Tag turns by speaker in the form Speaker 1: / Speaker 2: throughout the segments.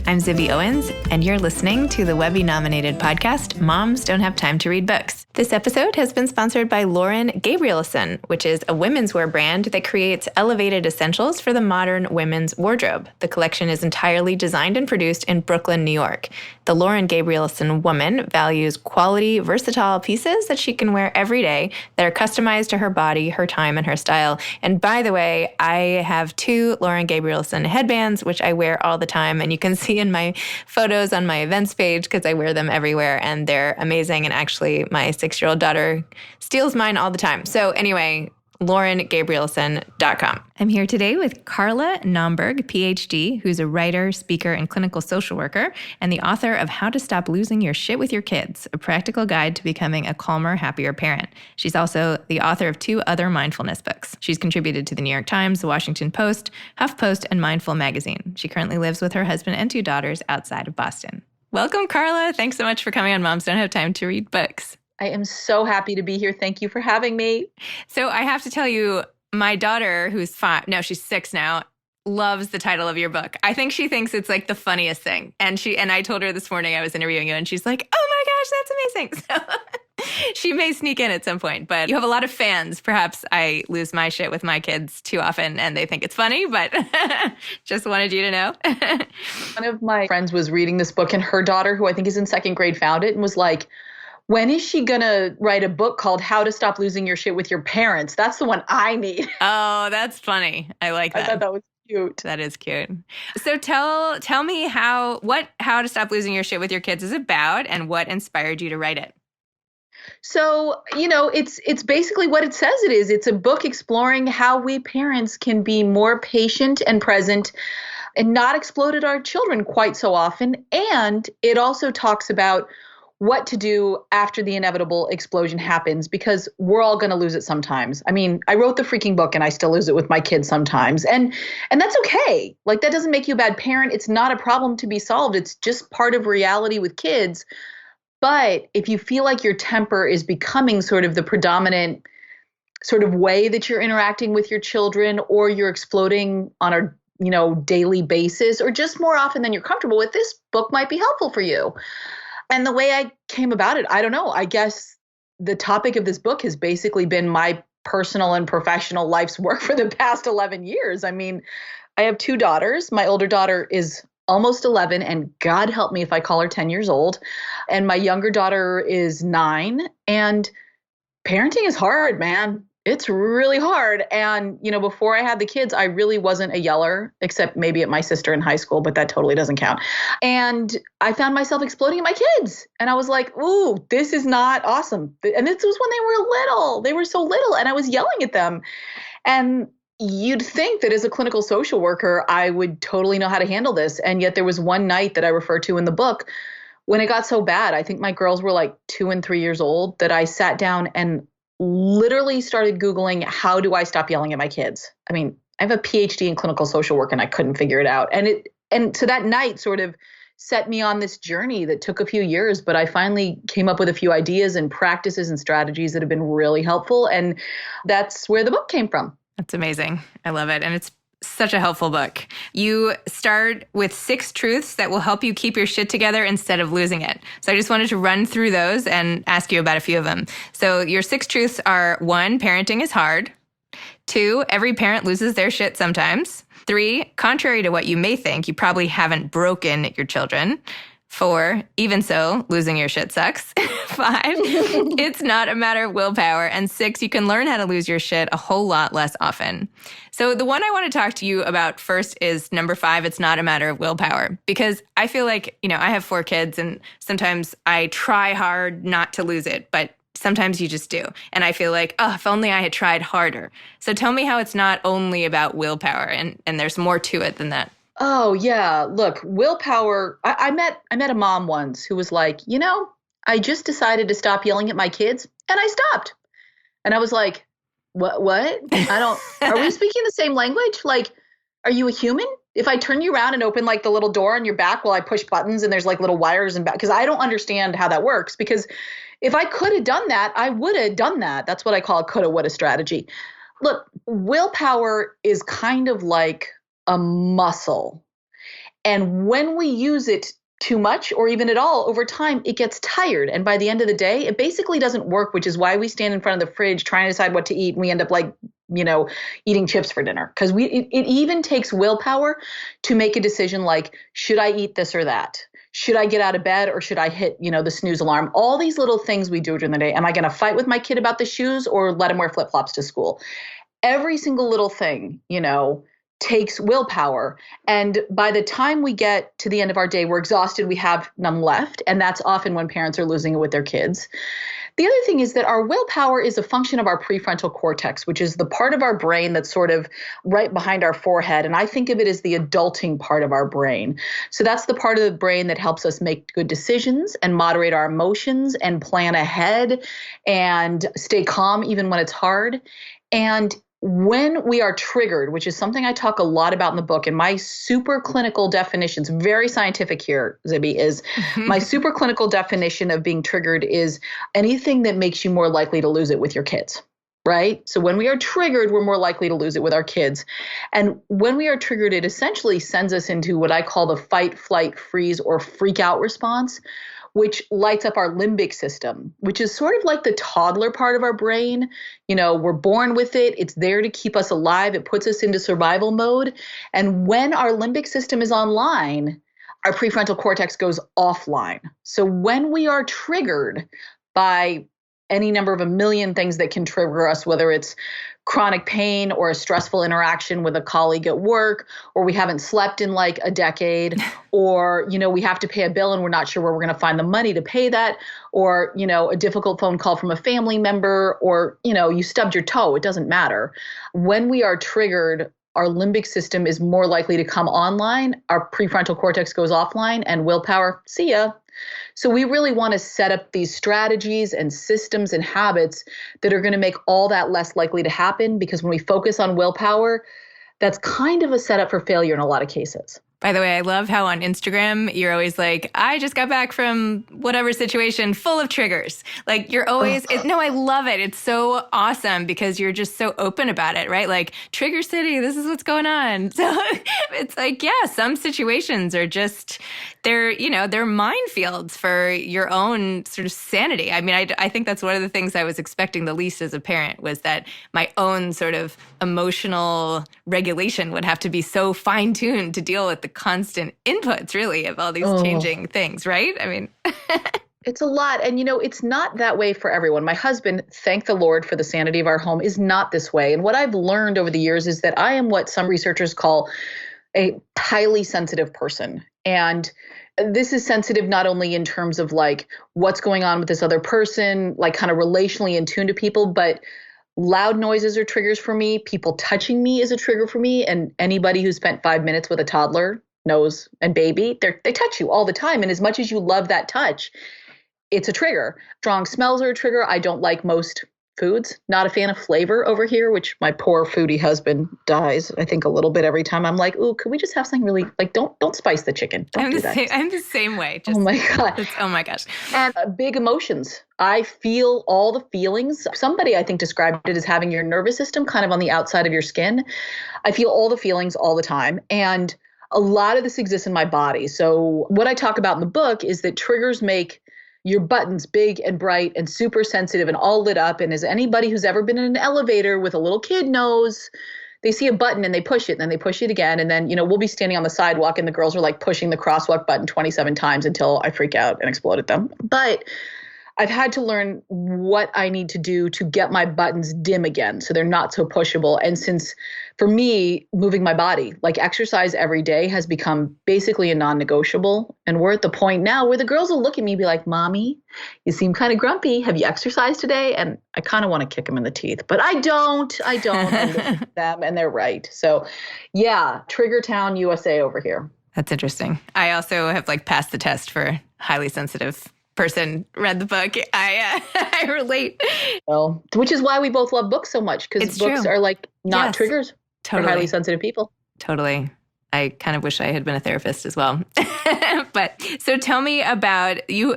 Speaker 1: I'm Zibby Owens, and you're listening to the Webby-nominated podcast, Moms Don't Have Time to Read Books. This episode has been sponsored by Lauren Gabrielson, which is a women's wear brand that creates elevated essentials for the modern women's wardrobe. The collection is entirely designed and produced in Brooklyn, New York. The Lauren Gabrielson woman values quality, versatile pieces that she can wear every day that are customized to her body, her time, and her style. And by the way, I have 2 Lauren Gabrielson headbands, which I wear all the time, and you can see in my photos on my events page because I wear them everywhere, and they're amazing. And actually, my 6-year-old daughter steals mine all the time. So anyway, LaurenGabrielson.com. I'm here today with Carla Naumburg, PhD, who's a writer, speaker, and clinical social worker, and the author of How to Stop Losing Your Shit with Your Kids, a practical guide to becoming a calmer, happier parent. She's also the author of 2 other mindfulness books. She's contributed to the New York Times, the Washington Post, HuffPost, and Mindful Magazine. She currently lives with her husband and 2 daughters outside of Boston. Welcome, Carla. Thanks so much for coming on Moms Don't Have Time to Read Books.
Speaker 2: I am so happy to be here. Thank you for having me.
Speaker 1: So I have to tell you, my daughter, who's 5, no, she's 6 now, loves the title of your book. I think she thinks it's like the funniest thing. And I told her this morning I was interviewing you, and she's like, oh my gosh, that's amazing. So she may sneak in at some point, but you have a lot of fans. Perhaps I lose my shit with my kids too often and they think it's funny, but just wanted you to know.
Speaker 2: One of my friends was reading this book, and her daughter, who I think is in 2nd grade, found it and was like, when is she going to write a book called How to Stop Losing Your Shit with Your Parents? That's the one I need.
Speaker 1: Oh, that's funny. I like that.
Speaker 2: I thought that was cute.
Speaker 1: That is cute. So tell me How to Stop Losing Your Shit with Your Kids is about, and what inspired you to write it.
Speaker 2: So, it's basically what it says it is. It's a book exploring how we parents can be more patient and present and not explode at our children quite so often. And it also talks about what to do after the inevitable explosion happens, because we're all going to lose it sometimes. I mean, I wrote the freaking book and I still lose it with my kids sometimes. And that's okay. Like, that doesn't make you a bad parent. It's not a problem to be solved. It's just part of reality with kids. But if you feel like your temper is becoming sort of the predominant sort of way that you're interacting with your children, or you're exploding on a daily basis, or just more often than you're comfortable with, this book might be helpful for you. And the way I came about it, I don't know. I guess the topic of this book has basically been my personal and professional life's work for the past 11 years. I mean, I have 2 daughters. My older daughter is almost 11, and God help me if I call her 10 years old. And my younger daughter is 9. And parenting is hard, man. It's really hard. And, before I had the kids, I really wasn't a yeller, except maybe at my sister in high school, but that totally doesn't count. And I found myself exploding at my kids. And I was like, ooh, this is not awesome. And this was when they were little. They were so little, and I was yelling at them. And you'd think that as a clinical social worker, I would totally know how to handle this. And yet there was one night that I refer to in the book when it got so bad. I think my girls were like 2 and 3 years old, that I sat down and literally started Googling, how do I stop yelling at my kids? I mean, I have a PhD in clinical social work and I couldn't figure it out. And so that night sort of set me on this journey that took a few years, but I finally came up with a few ideas and practices and strategies that have been really helpful. And that's where the book came from.
Speaker 1: That's amazing. I love it. And it's such a helpful book. You start with 6 truths that will help you keep your shit together instead of losing it. So I just wanted to run through those and ask you about a few of them. So your 6 truths are: 1, parenting is hard. 2, every parent loses their shit sometimes. 3, contrary to what you may think, you probably haven't broken your children. 4, even so, losing your shit sucks. 5, it's not a matter of willpower. And 6, you can learn how to lose your shit a whole lot less often. So the one I want to talk to you about first is number 5, it's not a matter of willpower. Because I feel like, I have 4 kids, and sometimes I try hard not to lose it, but sometimes you just do. And I feel like, oh, if only I had tried harder. So tell me how it's not only about willpower, and there's more to it than that.
Speaker 2: Oh, yeah. Look, willpower. I met a mom once who was like, I just decided to stop yelling at my kids, and I stopped. And I was like, what? Are we speaking the same language? Like, are you a human? If I turn you around and open like the little door on your back while I push buttons and there's like little wires and back, because I don't understand how that works. Because if I could have done that, I would have done that. That's what I call a coulda, woulda strategy. Look, willpower is kind of like a muscle. And when we use it too much or even at all over time, it gets tired. And by the end of the day, it basically doesn't work, which is why we stand in front of the fridge trying to decide what to eat. And we end up like, eating chips for dinner. Because it even takes willpower to make a decision like, should I eat this or that? Should I get out of bed or should I hit, the snooze alarm? All these little things we do during the day. Am I going to fight with my kid about the shoes or let him wear flip-flops to school? Every single little thing, takes willpower. And by the time we get to the end of our day, we're exhausted, we have none left. And that's often when parents are losing it with their kids. The other thing is that our willpower is a function of our prefrontal cortex, which is the part of our brain that's sort of right behind our forehead. And I think of it as the adulting part of our brain. So that's the part of the brain that helps us make good decisions and moderate our emotions and plan ahead and stay calm even when it's hard. And when we are triggered, which is something I talk a lot about in the book, and my super clinical definitions, very scientific here, Zibby, is my super clinical definition of being triggered is anything that makes you more likely to lose it with your kids, right? So when we are triggered, we're more likely to lose it with our kids. And when we are triggered, it essentially sends us into what I call the fight, flight, freeze, or freak out response, which lights up our limbic system, which is sort of like the toddler part of our brain. We're born with it. It's there to keep us alive. It puts us into survival mode. And when our limbic system is online, our prefrontal cortex goes offline. So when we are triggered by any number of a million things that can trigger us, whether it's chronic pain or a stressful interaction with a colleague at work, or we haven't slept in like a decade, or, we have to pay a bill and we're not sure where we're going to find the money to pay that, or, a difficult phone call from a family member, or, you stubbed your toe, it doesn't matter. When we are triggered, our limbic system is more likely to come online, our prefrontal cortex goes offline, and willpower, see ya. So we really want to set up these strategies and systems and habits that are going to make all that less likely to happen, because when we focus on willpower, that's kind of a setup for failure in a lot of cases.
Speaker 1: By the way, I love how on Instagram, you're always like, I just got back from whatever situation full of triggers. Like you're always, no, I love it. It's so awesome because you're just so open about it, right? Like Trigger City, this is what's going on. So it's like, yeah, some situations are just, they're minefields for your own sort of sanity. I mean, I think that's one of the things I was expecting the least as a parent was that my own sort of emotional regulation would have to be so fine-tuned to deal with the constant inputs, really, of all these changing things, right? I mean,
Speaker 2: it's a lot. And, it's not that way for everyone. My husband, thank the Lord for the sanity of our home, is not this way. And what I've learned over the years is that I am what some researchers call a highly sensitive person. And this is sensitive not only in terms of like what's going on with this other person, like kind of relationally in tune to people, but loud noises are triggers for me. People touching me is a trigger for me. And anybody who spent 5 minutes with a toddler knows, and baby, they touch you all the time. And as much as you love that touch, it's a trigger. Strong smells are a trigger. I don't like most foods. Not a fan of flavor over here, which my poor foodie husband dies, I think, a little bit every time. I'm like, ooh, could we just have something really, like, don't spice the chicken. Don't do that.
Speaker 1: I'm the same way.
Speaker 2: Oh my God.
Speaker 1: Oh my gosh.
Speaker 2: And big emotions. I feel all the feelings. Somebody, I think, described it as having your nervous system kind of on the outside of your skin. I feel all the feelings all the time. And a lot of this exists in my body. So what I talk about in the book is that triggers make your buttons big and bright and super sensitive and all lit up. And as anybody who's ever been in an elevator with a little kid knows, they see a button and they push it and then they push it again. And then, we'll be standing on the sidewalk and the girls are like pushing the crosswalk button 27 times until I freak out and explode at them. But I've had to learn what I need to do to get my buttons dim again so they're not so pushable. And since for me, moving my body, like exercise every day has become basically a non-negotiable. And we're at the point now where the girls will look at me and be like, Mommy, you seem kind of grumpy. Have you exercised today? And I kind of want to kick them in the teeth, but I don't. I look at them and they're right. So yeah, Trigger Town, USA over here.
Speaker 1: That's interesting. I also have passed the test for highly sensitive person, read the book. I relate.
Speaker 2: Well, which is why we both love books so much, because books are not triggers for highly sensitive people.
Speaker 1: Totally. I kind of wish I had been a therapist as well. But so tell me about you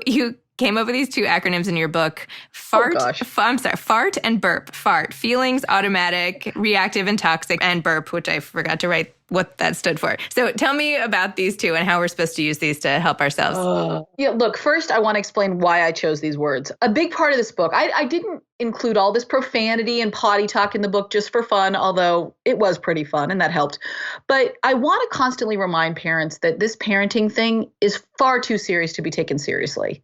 Speaker 1: came up with these two acronyms in your book. Fart and burp. Fart, feelings, automatic, reactive and toxic, and burp, which I forgot to write what that stood for. So tell me about these two and how we're supposed to use these to help ourselves.
Speaker 2: Yeah, look, first I want to explain why I chose these words. A big part of this book, I didn't include all this profanity and potty talk in the book just for fun, although it was pretty fun and that helped. But I want to constantly remind parents that this parenting thing is far too serious to be taken seriously.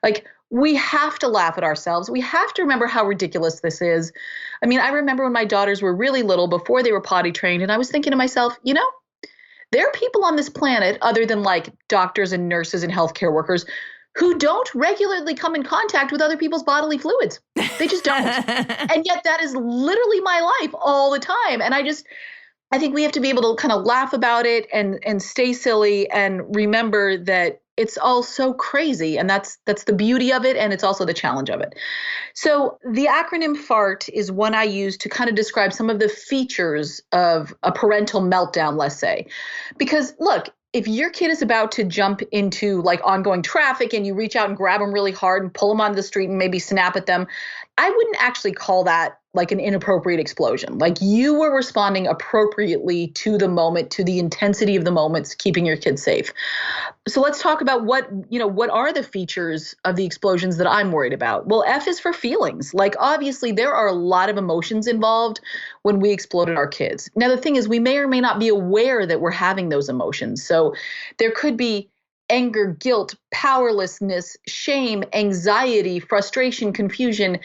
Speaker 2: Like, we have to laugh at ourselves. We have to remember how ridiculous this is. I mean, I remember when my daughters were really little before they were potty trained, and I was thinking to myself, there are people on this planet other than like doctors and nurses and healthcare workers who don't regularly come in contact with other people's bodily fluids. They just don't. And yet that is literally my life all the time. And I think we have to be able to kind of laugh about it and stay silly and remember that it's all so crazy. And that's the beauty of it. And it's also the challenge of it. So the acronym FART is one I use to kind of describe some of the features of a parental meltdown, let's say. Because look, if your kid is about to jump into like ongoing traffic and you reach out and grab them really hard and pull them onto the street and maybe snap at them, I wouldn't actually call that like an inappropriate explosion. Like, you were responding appropriately to the moment, to the intensity of the moments, keeping your kids safe. So let's talk about what are the features of the explosions that I'm worried about? Well, F is for feelings. Like, obviously there are a lot of emotions involved when we explode at our kids. Now, the thing is, we may or may not be aware that we're having those emotions. So there could be anger, guilt, powerlessness, shame, anxiety, frustration, confusion,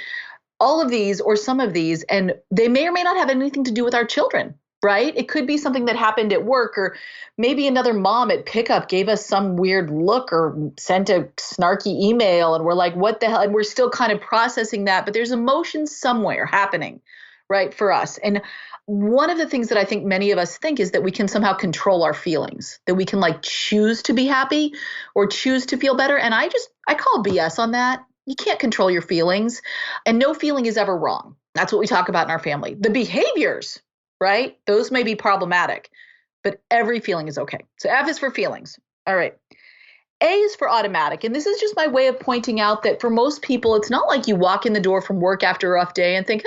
Speaker 2: all of these or some of these, and they may or may not have anything to do with our children, right? It could be something that happened at work, or maybe another mom at pickup gave us some weird look or sent a snarky email and we're like, what the hell? And we're still kind of processing that, but there's emotions somewhere happening, right, for us. And one of the things that I think many of us think is that we can somehow control our feelings, that we can like choose to be happy or choose to feel better. And I call BS on that. You can't control your feelings, and no feeling is ever wrong. That's what we talk about in our family. The behaviors, right? Those may be problematic, but every feeling is okay. So F is for feelings. All right. A is for automatic. And this is just my way of pointing out that for most people, it's not like you walk in the door from work after a rough day and think,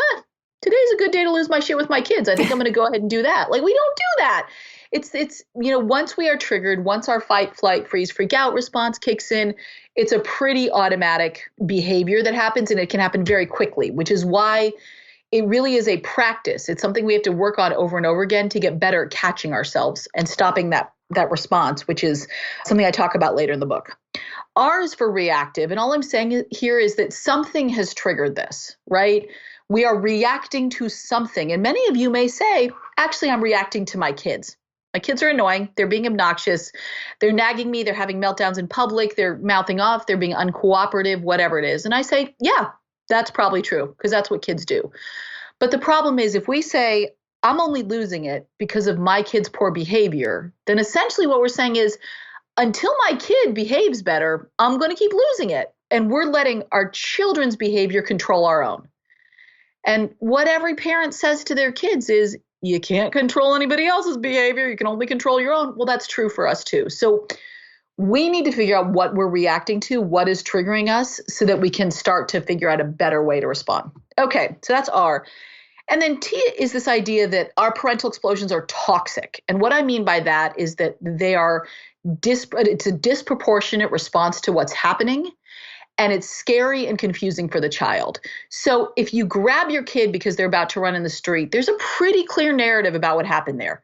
Speaker 2: today's a good day to lose my shit with my kids. I think I'm going to go ahead and do that. Like, we don't do that. It's once we are triggered, once our fight, flight, freeze, freak out response kicks in, it's a pretty automatic behavior that happens, and it can happen very quickly, which is why it really is a practice. It's something we have to work on over and over again to get better at catching ourselves and stopping that response, which is something I talk about later in the book. R is for reactive. And all I'm saying here is that something has triggered this, right? We are reacting to something. And many of you may say, actually, I'm reacting to my kids. My kids are annoying. They're being obnoxious. They're nagging me. They're having meltdowns in public. They're mouthing off. They're being uncooperative, whatever it is. And I say, yeah, that's probably true, because that's what kids do. But the problem is, if we say, I'm only losing it because of my kid's poor behavior, then essentially what we're saying is, until my kid behaves better, I'm going to keep losing it. And we're letting our children's behavior control our own. And what every parent says to their kids is, you can't control anybody else's behavior. You can only control your own. Well, that's true for us too. So we need to figure out what we're reacting to, what is triggering us, so that we can start to figure out a better way to respond. Okay, so that's R. And then T is this idea that our parental explosions are toxic. And what I mean by that is that they are it's a disproportionate response to what's happening. And it's scary and confusing for the child. So if you grab your kid because they're about to run in the street, there's a pretty clear narrative about what happened there.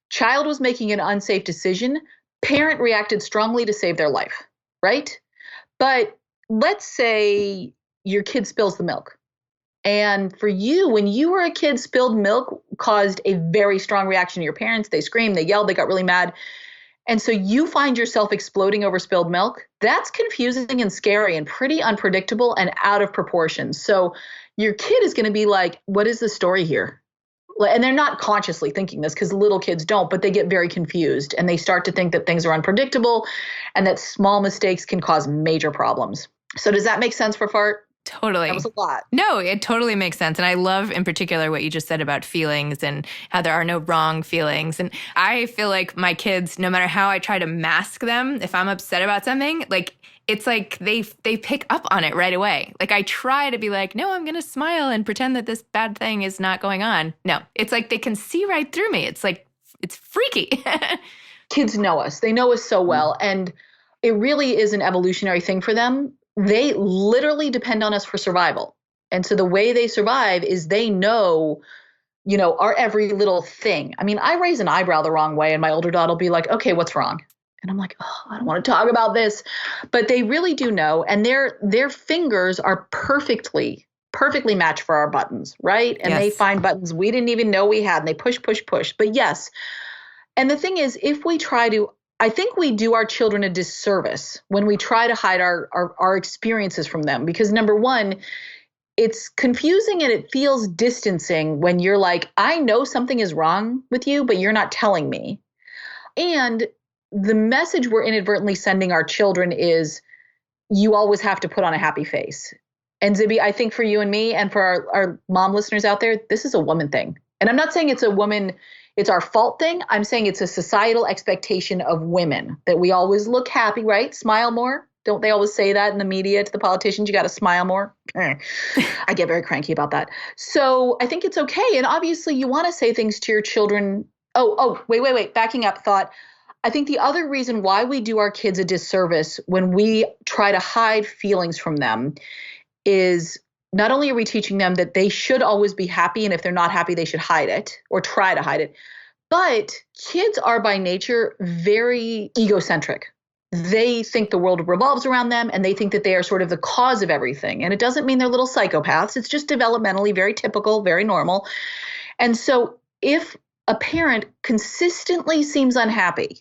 Speaker 2: Child was making an unsafe decision. Parent reacted strongly to save their life, right? But let's say your kid spills the milk. And for you, when you were a kid, spilled milk caused a very strong reaction to your parents. They screamed, they yelled, they got really mad. And so you find yourself exploding over spilled milk. That's confusing and scary and pretty unpredictable and out of proportion. So your kid is going to be like, what is the story here? And they're not consciously thinking this, because little kids don't, but they get very confused and they start to think that things are unpredictable and that small mistakes can cause major problems. So does that make sense for Fart?
Speaker 1: Totally.
Speaker 2: That was a lot.
Speaker 1: No, it totally makes sense. And I love in particular what you just said about feelings and how there are no wrong feelings. And I feel like my kids, no matter how I try to mask them, if I'm upset about something, like it's like they pick up on it right away. Like I try to be like, no, I'm going to smile and pretend that this bad thing is not going on. No, it's like they can see right through me. It's like It's freaky.
Speaker 2: Kids know us. They know us so well. And it really is an evolutionary thing for them. They literally depend on us for survival. And so the way they survive is they know, our every little thing. I mean, I raise an eyebrow the wrong way and my older daughter will be like, okay, what's wrong? And I'm like, oh, I don't want to talk about this. But they really do know. And their fingers are perfectly matched for our buttons, right? And they find buttons we didn't even know we had. And they push, push, push. But yes. And the thing is, if we try to, I think we do our children a disservice when we try to hide our experiences from them. Because number one, it's confusing and it feels distancing when you're like, I know something is wrong with you, but you're not telling me. And the message we're inadvertently sending our children is you always have to put on a happy face. And Zibby, I think for you and me and for our mom listeners out there, this is a woman thing. And I'm not saying it's it's our fault thing. I'm saying it's a societal expectation of women that we always look happy, right? Smile more. Don't they always say that in the media to the politicians? You got to smile more. I get very cranky about that. So I think it's okay. And obviously you want to say things to your children. Wait. Backing up thought. I think the other reason why we do our kids a disservice when we try to hide feelings from them is not only are we teaching them that they should always be happy, and if they're not happy, they should hide it or try to hide it. But kids are by nature very egocentric. They think the world revolves around them and they think that they are sort of the cause of everything. And it doesn't mean they're little psychopaths. It's just developmentally very typical, very normal. And so if a parent consistently seems unhappy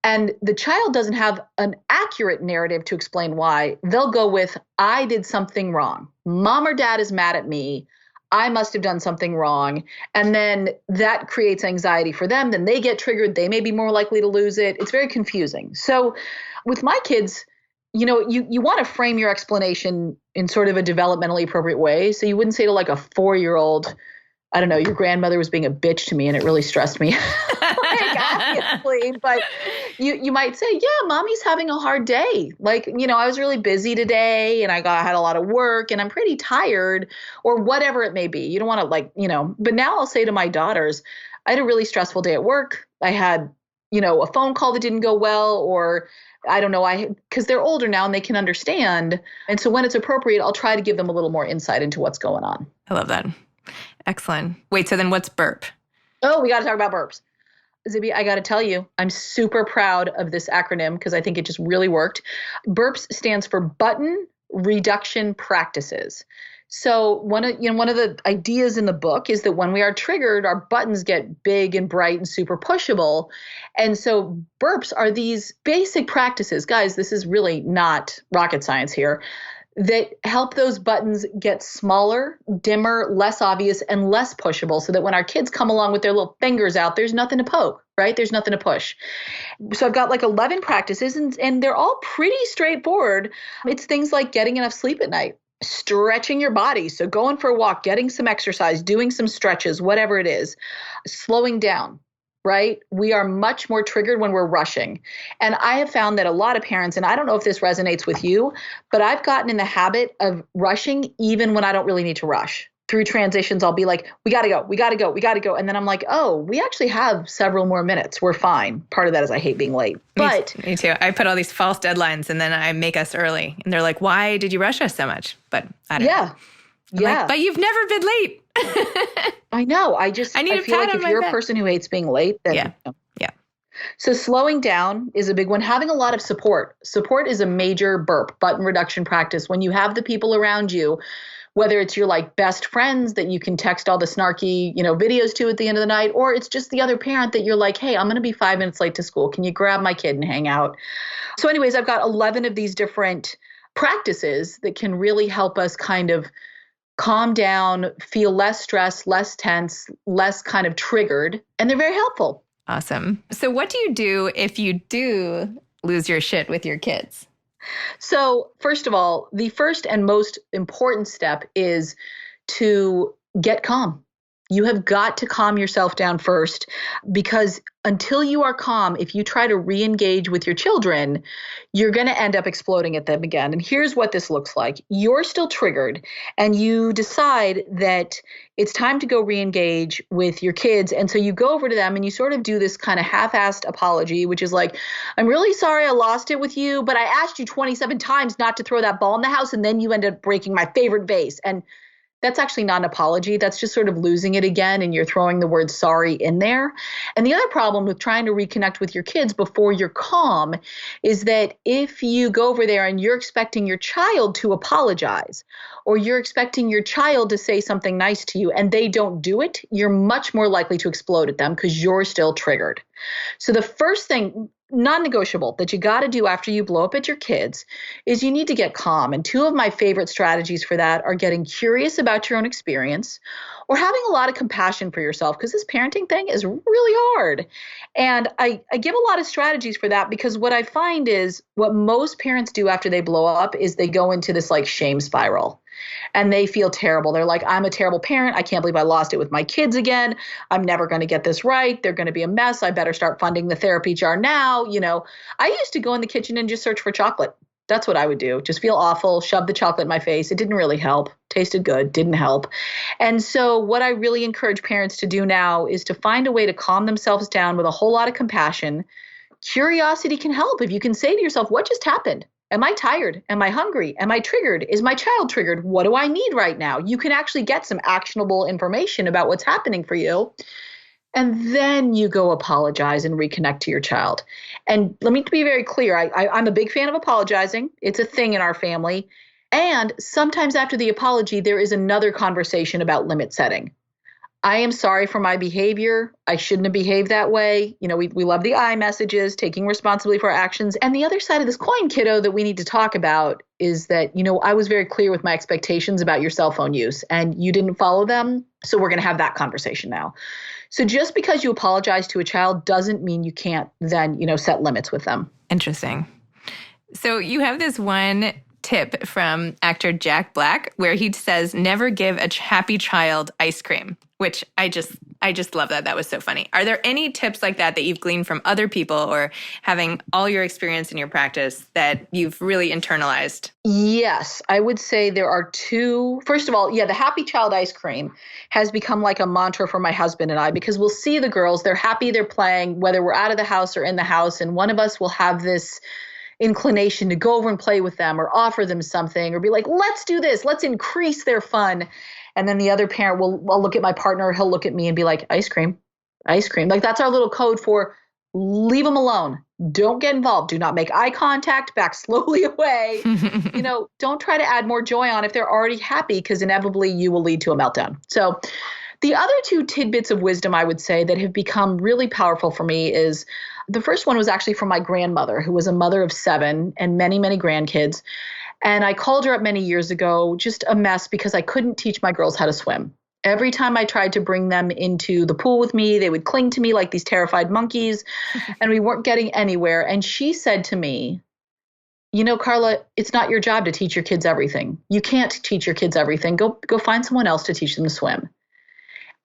Speaker 2: and the child doesn't have an accurate narrative to explain why, they'll go with, I did something wrong. Mom or dad is mad at me. I must have done something wrong. And then that creates anxiety for them. Then they get triggered. They may be more likely to lose it. It's very confusing. So with my kids, you want to frame your explanation in sort of a developmentally appropriate way. So you wouldn't say to like a 4-year-old, I don't know, your grandmother was being a bitch to me and it really stressed me. Obviously, but you might say, yeah, mommy's having a hard day. Like, I was really busy today and I had a lot of work and I'm pretty tired or whatever it may be. You don't want to but now I'll say to my daughters, I had a really stressful day at work. I had, a phone call that didn't go well, or I don't know, because they're older now and they can understand. And so when it's appropriate, I'll try to give them a little more insight into what's going on.
Speaker 1: I love that. Excellent. Wait, so then what's burp?
Speaker 2: Oh, we got to talk about burps. Zibby, I got to tell you, I'm super proud of this acronym because I think it just really worked. BURPS stands for Button Reduction Practices. So one of the ideas in the book is that when we are triggered, our buttons get big and bright and super pushable. And so burps are these basic practices. Guys, this is really not rocket science here, that help those buttons get smaller, dimmer, less obvious, and less pushable so that when our kids come along with their little fingers out, there's nothing to poke, right? There's nothing to push. So I've got like 11 practices and they're all pretty straightforward. It's things like getting enough sleep at night, stretching your body. So going for a walk, getting some exercise, doing some stretches, whatever it is, slowing down. Right? We are much more triggered when we're rushing. And I have found that a lot of parents, and I don't know if this resonates with you, but I've gotten in the habit of rushing even when I don't really need to rush. Through transitions, I'll be like, we got to go. And then I'm like, oh, we actually have several more minutes. We're fine. Part of that is I hate being late. But
Speaker 1: me too. I put all these false deadlines and then I make us early. And they're like, why did you rush us so much? But I don't know.
Speaker 2: Yeah.
Speaker 1: Like, but you've never been late.
Speaker 2: I know. I feel like if you're a person who hates being late, then
Speaker 1: yeah.
Speaker 2: So slowing down is a big one. Having a lot of support. Support is a major button reduction practice. When you have the people around you, whether it's your like best friends that you can text all the snarky, videos to at the end of the night, or it's just the other parent that you're like, hey, I'm going to be 5 minutes late to school. Can you grab my kid and hang out? So anyways, I've got 11 of these different practices that can really help us kind of calm down, feel less stressed, less tense, less kind of triggered, and they're very helpful.
Speaker 1: Awesome. So what do you do if you do lose your shit with your kids?
Speaker 2: So first of all, the first and most important step is to get calm. You have got to calm yourself down first, because until you are calm, if you try to re-engage with your children, you're going to end up exploding at them again. And here's what this looks like. You're still triggered and you decide that it's time to go re-engage with your kids. And so you go over to them and you sort of do this kind of half-assed apology, which is like, I'm really sorry I lost it with you, but I asked you 27 times not to throw that ball in the house, and then you ended up breaking my favorite vase. And that's actually not an apology. That's just sort of losing it again, and you're throwing the word sorry in there. And the other problem with trying to reconnect with your kids before you're calm is that if you go over there and you're expecting your child to apologize, or you're expecting your child to say something nice to you and they don't do it, you're much more likely to explode at them because you're still triggered. So the first thing, non-negotiable, that you got to do after you blow up at your kids is you need to get calm. And two of my favorite strategies for that are getting curious about your own experience, or having a lot of compassion for yourself, because this parenting thing is really hard. And I give a lot of strategies for that, because what I find is what most parents do after they blow up is they go into this like shame spiral. And they feel terrible. They're like, I'm a terrible parent. I can't believe I lost it with my kids again. I'm never going to get this right. They're going to be a mess. I better start funding the therapy jar now. I used to go in the kitchen and just search for chocolate. That's what I would do. Just feel awful, shove the chocolate in my face. It didn't really help. Tasted good, didn't help. And so what I really encourage parents to do now is to find a way to calm themselves down with a whole lot of compassion. Curiosity can help. If you can say to yourself, what just happened? Am I tired? Am I hungry? Am I triggered? Is my child triggered? What do I need right now? You can actually get some actionable information about what's happening for you. And then you go apologize and reconnect to your child. And let me be very clear. I'm a big fan of apologizing. It's a thing in our family. And sometimes after the apology, there is another conversation about limit setting. I am sorry for my behavior. I shouldn't have behaved that way. We love the I messages, taking responsibility for our actions. And the other side of this coin, kiddo, that we need to talk about is that, I was very clear with my expectations about your cell phone use and you didn't follow them. So we're going to have that conversation now. So just because you apologize to a child doesn't mean you can't then, set limits with them.
Speaker 1: Interesting. So you have this one tip from actor Jack Black where he says, never give a happy child ice cream, which I just love that. That was so funny. Are there any tips like that you've gleaned from other people, or having all your experience in your practice that you've really internalized?
Speaker 2: Yes, I would say there are two. First of all, the happy child ice cream has become like a mantra for my husband and I, because we'll see the girls, they're happy, they're playing, whether we're out of the house or in the house, and one of us will have this inclination to go over and play with them or offer them something or be like, let's do this, let's increase their fun. And then the other parent will look at my partner, he'll look at me and be like, ice cream, ice cream. Like that's our little code for leave them alone. Don't get involved. Do not make eye contact, back slowly away. Don't try to add more joy on if they're already happy, because inevitably you will lead to a meltdown. So the other two tidbits of wisdom I would say that have become really powerful for me is the first one was actually from my grandmother, who was a mother of 7 and many, many grandkids. And I called her up many years ago, just a mess, because I couldn't teach my girls how to swim. Every time I tried to bring them into the pool with me, they would cling to me like these terrified monkeys, and we weren't getting anywhere. And she said to me, Carla, it's not your job to teach your kids everything. You can't teach your kids everything. Go find someone else to teach them to swim.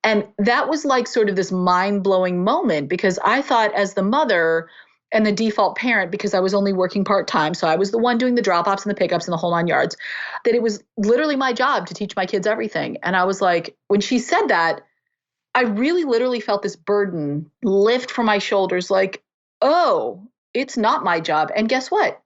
Speaker 2: And that was like sort of this mind-blowing moment, because I thought, as the mother and the default parent, because I was only working part-time, so I was the one doing the drop-offs and the pickups and the whole 9 yards, that it was literally my job to teach my kids everything. And I was like, when she said that, I really literally felt this burden lift from my shoulders, like, oh, it's not my job. And guess what?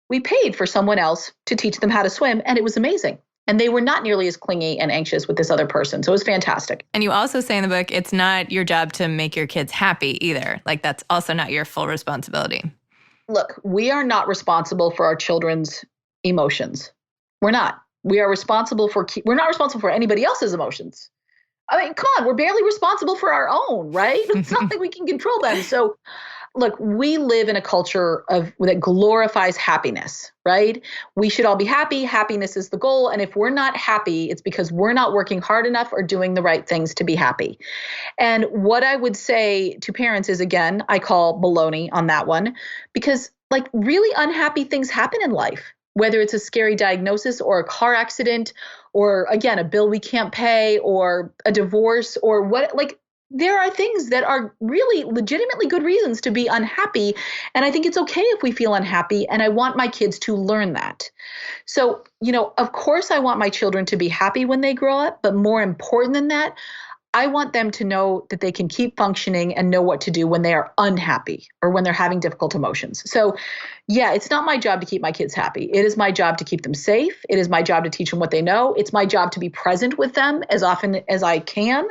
Speaker 2: We paid for someone else to teach them how to swim, and it was amazing. And they were not nearly as clingy and anxious with this other person. So it was fantastic.
Speaker 1: And you also say in the book, it's not your job to make your kids happy either. Like that's also not your full responsibility.
Speaker 2: Look, we are not responsible for our children's emotions. We're not. We're not responsible for anybody else's emotions. I mean, come on, we're barely responsible for our own, right? It's not like we can control them. So look, we live in a culture that glorifies happiness, right? We should all be happy. Happiness is the goal. And if we're not happy, it's because we're not working hard enough or doing the right things to be happy. And what I would say to parents is, again, I call baloney on that one, because like really unhappy things happen in life. whether it's a scary diagnosis or a car accident, or again, a bill we can't pay, or a divorce, or what, like, there are things that are really legitimately good reasons to be unhappy. And I think it's okay if we feel unhappy. And I want my kids to learn that. So, of course, I want my children to be happy when they grow up. But more important than that, I want them to know that they can keep functioning and know what to do when they are unhappy or when they're having difficult emotions. So, yeah, it's not my job to keep my kids happy. It is my job to keep them safe. It is my job to teach them what they know. It's my job to be present with them as often as I can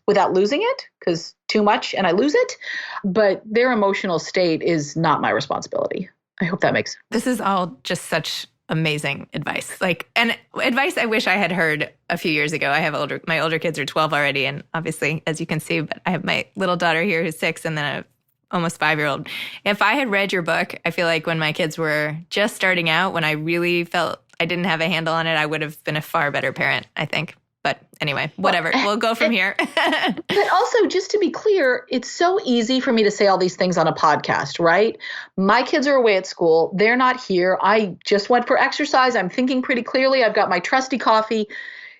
Speaker 2: without losing it, because too much and I lose it. But their emotional state is not my responsibility. I hope that makes sense.
Speaker 1: This is all just such amazing advice. And advice I wish I had heard a few years ago. My older kids are 12 already. And obviously, as you can see, but I have my little daughter here who's 6 and then a almost 5-year-old. If I had read your book, I feel like when my kids were just starting out, when I really felt I didn't have a handle on it, I would have been a far better parent, I think. But anyway, whatever. We'll go from here.
Speaker 2: But also, just to be clear, it's so easy for me to say all these things on a podcast, right? My kids are away at school. They're not here. I just went for exercise. I'm thinking pretty clearly. I've got my trusty coffee.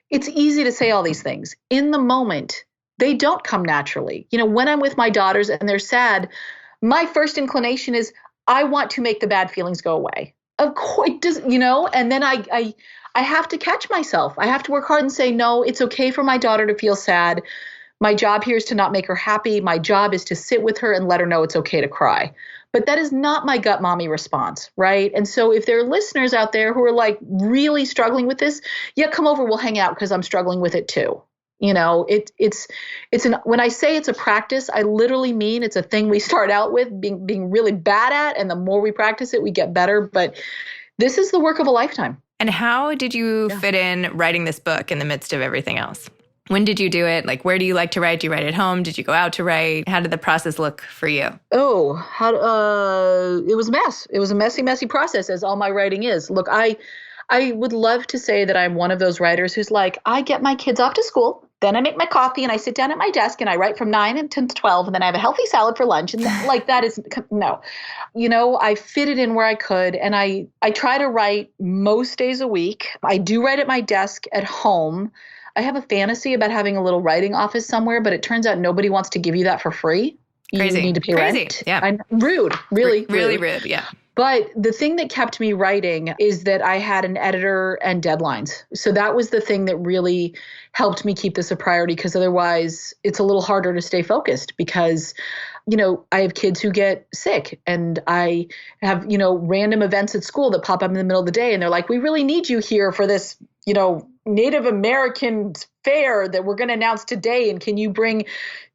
Speaker 2: It's easy to say all these things. In the moment, they don't come naturally. When I'm with my daughters and they're sad, my first inclination is I want to make the bad feelings go away. Of course, it does, and then I have to catch myself. I have to work hard and say, no, it's okay for my daughter to feel sad. My job here is to not make her happy. My job is to sit with her and let her know it's okay to cry. But that is not my gut mommy response, right? And so if there are listeners out there who are like really struggling with this, yeah, come over, we'll hang out because I'm struggling with it too. When I say it's a practice, I literally mean it's a thing we start out with being really bad at, and the more we practice it, we get better. But this is the work of a lifetime.
Speaker 1: And how did you fit in writing this book in the midst of everything else? When did you do it? Like, where do you like to write? Do you write at home? Did you go out to write? How did the process look for you?
Speaker 2: Oh, it was a mess. It was a messy, messy process, as all my writing is. Look, I would love to say that I'm one of those writers who's like, I get my kids off to school, then I make my coffee and I sit down at my desk and I write from 9 to 12, and then I have a healthy salad for lunch. And that is no, I fit it in where I could. And I try to write most days a week. I do write at my desk at home. I have a fantasy about having a little writing office somewhere, but it turns out nobody wants to give you that for free.
Speaker 1: Crazy.
Speaker 2: You need to pay rent.
Speaker 1: Yeah.
Speaker 2: I'm rude. Really
Speaker 1: rude. Yeah.
Speaker 2: But the thing that kept me writing is that I had an editor and deadlines. So that was the thing that really helped me keep this a priority, because otherwise it's a little harder to stay focused because, I have kids who get sick, and I have, random events at school that pop up in the middle of the day, and they're like, we really need you here for this, Native American fair that we're going to announce today. And can you bring,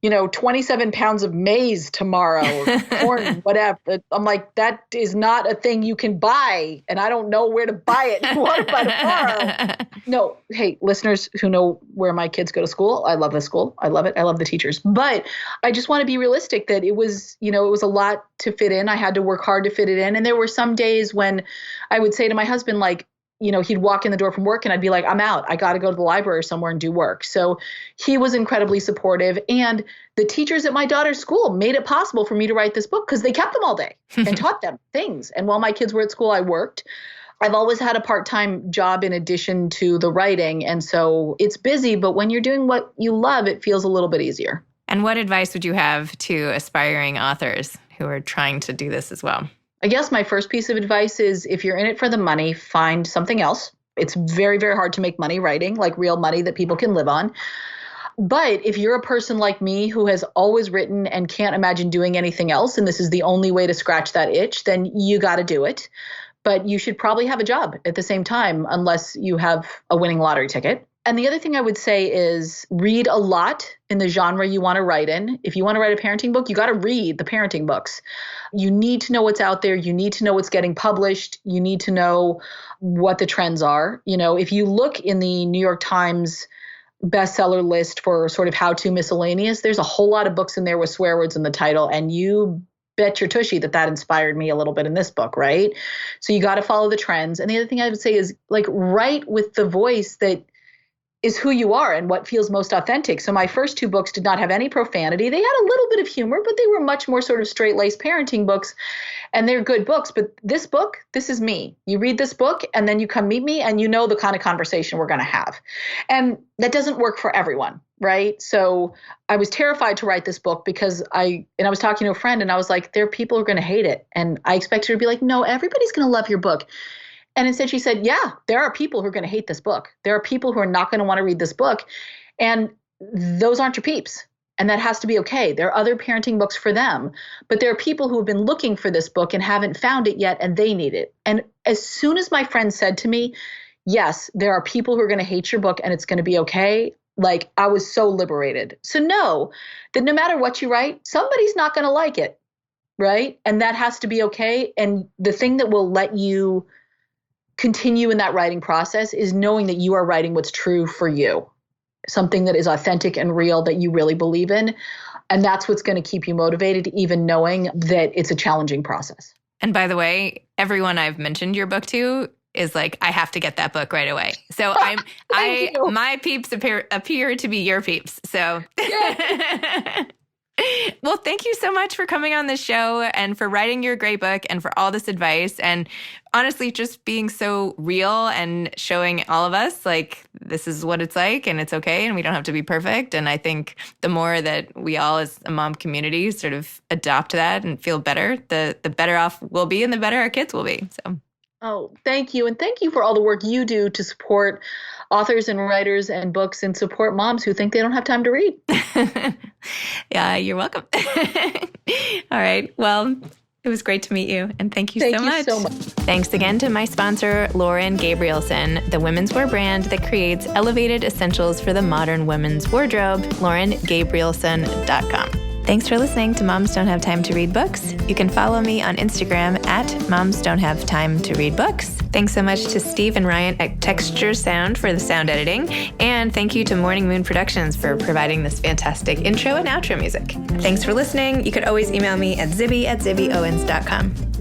Speaker 2: 27 pounds of maize tomorrow, or corn, whatever. I'm like, that is not a thing you can buy. And I don't know where to buy it. What by tomorrow? No. Hey, listeners who know where my kids go to school, I love the school. I love it. I love the teachers. But I just want to be realistic that it was a lot to fit in. I had to work hard to fit it in. And there were some days when I would say to my husband, like, he'd walk in the door from work and I'd be like, I'm out. I got to go to the library or somewhere and do work. So he was incredibly supportive. And the teachers at my daughter's school made it possible for me to write this book because they kept them all day and taught them things. And while my kids were at school, I worked. I've always had a part-time job in addition to the writing. And so it's busy, but when you're doing what you love, it feels a little bit easier.
Speaker 1: And what advice would you have to aspiring authors who are trying to do this as well?
Speaker 2: I guess my first piece of advice is, if you're in it for the money, find something else. It's very, very hard to make money writing, like real money that people can live on. But if you're a person like me who has always written and can't imagine doing anything else, and this is the only way to scratch that itch, then you got to do it. But you should probably have a job at the same time, unless you have a winning lottery ticket. And the other thing I would say is read a lot in the genre you want to write in. If you want to write a parenting book, you got to read the parenting books. You need to know what's out there. You need to know what's getting published. You need to know what the trends are. If you look in the New York Times bestseller list for sort of how-to miscellaneous, there's a whole lot of books in there with swear words in the title. And you bet your tushy that inspired me a little bit in this book, right? So you got to follow the trends. And the other thing I would say is, like, write with the voice that is who you are and what feels most authentic. So my first two books did not have any profanity. They had a little bit of humor, but they were much more sort of straight-laced parenting books, and they're good books. But this book, this is me. You read this book and then you come meet me and you know the kind of conversation we're going to have. And that doesn't work for everyone, right? So I was terrified to write this book because I was talking to a friend and I was like, there are people who are going to hate it. And I expected her to be like, no, everybody's going to love your book. And instead she said, yeah, there are people who are going to hate this book. There are people who are not going to want to read this book. And those aren't your peeps. And that has to be okay. There are other parenting books for them. But there are people who have been looking for this book and haven't found it yet, and they need it. And as soon as my friend said to me, yes, there are people who are going to hate your book and it's going to be okay, like I was so liberated. So know that no matter what you write, somebody's not going to like it, right? And that has to be okay. And the thing that will let you continue in that writing process is knowing that you are writing what's true for you, something that is authentic and real that you really believe in. And that's what's going to keep you motivated, even knowing that it's a challenging process.
Speaker 1: And by the way, everyone I've mentioned your book to is like, I have to get that book right away. So my peeps appear to be your peeps. So yeah. Well, thank you so much for coming on the show and for writing your great book and for all this advice. And honestly, just being so real and showing all of us like this is what it's like and it's okay and we don't have to be perfect. And I think the more that we all as a mom community sort of adopt that and feel better, the better off we'll be and the better our kids will be. So.
Speaker 2: Oh, thank you. And thank you for all the work you do to support authors and writers and books and support moms who think they don't have time to read.
Speaker 1: Yeah, you're welcome. All right. Well, it was great to meet you. And thank you so much. Thanks again to my sponsor, Lauren Gabrielson, the women's wear brand that creates elevated essentials for the modern women's wardrobe, laurengabrielson.com. Thanks for listening to Moms Don't Have Time to Read Books. You can follow me on Instagram at Moms Don't Have Time to Read Books. Thanks so much to Steve and Ryan at Texture Sound for the sound editing. And thank you to Morning Moon Productions for providing this fantastic intro and outro music. Thanks for listening. You could always email me at zibby@zibbyowens.com.